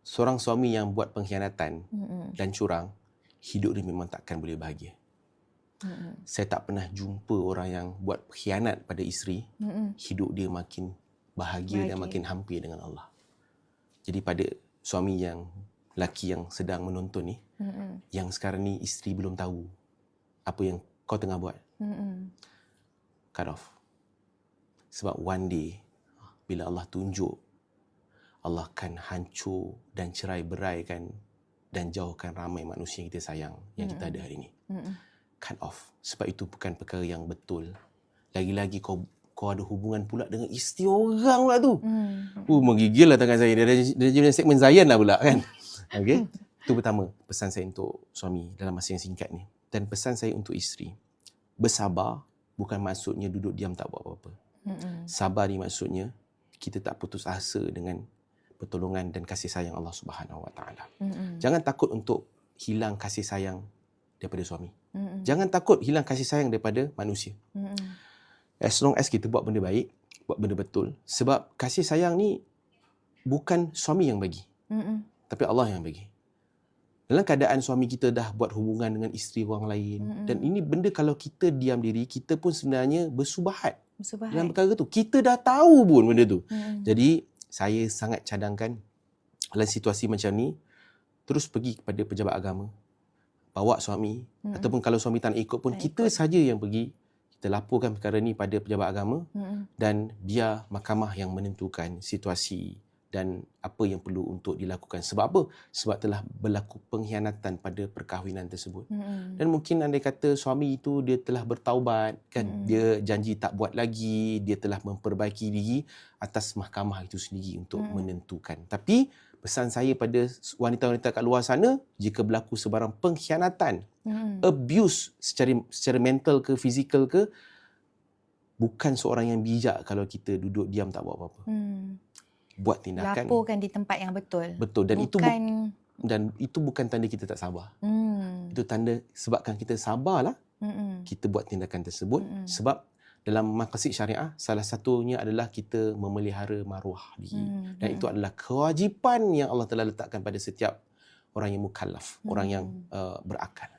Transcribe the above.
seorang suami yang buat pengkhianatan dan curang, hidup dia memang takkan boleh bahagia. Saya tak pernah jumpa orang yang buat khianat pada isteri, hidup dia makin bahagia dan makin hampir dengan Allah. Jadi pada suami yang lelaki yang sedang menonton ni, yang sekarang ni isteri belum tahu apa yang kau tengah buat, cut off. Sebab one day bila Allah tunjuk, Allah akan hancur dan cerai beraikan dan jauhkan ramai manusia yang kita sayang, yang kita ada hari ini. Cut off. Sebab itu bukan perkara yang betul. Lagi-lagi kau ada hubungan pula dengan isteri orang pula tu. Menggigil lah tangan saya. Dia jadi segmen Zayan lah pula kan. Okay. Itu pertama pesan saya untuk suami dalam masa yang singkat ni. Dan pesan saya untuk isteri, bersabar bukan maksudnya duduk diam tak buat apa-apa. Sabar ni maksudnya kita tak putus asa dengan pertolongan dan kasih sayang Allah Subhanahu Wa Taala. Jangan takut untuk hilang kasih sayang daripada suami. Jangan takut hilang kasih sayang daripada manusia. As long as kita buat benda baik, buat benda betul. Sebab kasih sayang ni bukan suami yang bagi, tapi Allah yang bagi. Dalam keadaan suami kita dah buat hubungan dengan isteri orang lain, dan ini benda kalau kita diam diri, kita pun sebenarnya bersubahat dalam perkara tu. Kita dah tahu pun benda tu. Jadi saya sangat cadangkan dalam situasi macam ni, terus pergi kepada pejabat agama, bawa suami, ataupun kalau suami tak nak ikut pun, kita saja yang pergi, kita laporkan perkara ni pada pejabat agama, dan biar mahkamah yang menentukan situasi dan apa yang perlu untuk dilakukan. Sebab apa? Sebab telah berlaku pengkhianatan pada perkahwinan tersebut. Dan mungkin andai kata suami itu dia telah bertaubat, kan, dia janji tak buat lagi, dia telah memperbaiki diri, atas mahkamah itu sendiri untuk menentukan. Tapi pesan saya pada wanita-wanita kat luar sana, jika berlaku sebarang pengkhianatan, abuse secara mental ke fizikal ke, bukan seorang yang bijak kalau kita duduk diam tak buat apa-apa. Buat tindakan, laporkan di tempat yang betul. Betul. Dan itu bukan tanda kita tak sabar. Itu tanda sebabkan kita sabarlah, kita buat tindakan tersebut. Sebab dalam maqasid syariah, salah satunya adalah kita memelihara maruah diri. Dan itu adalah kewajipan yang Allah telah letakkan pada setiap orang yang mukallaf, orang yang berakal.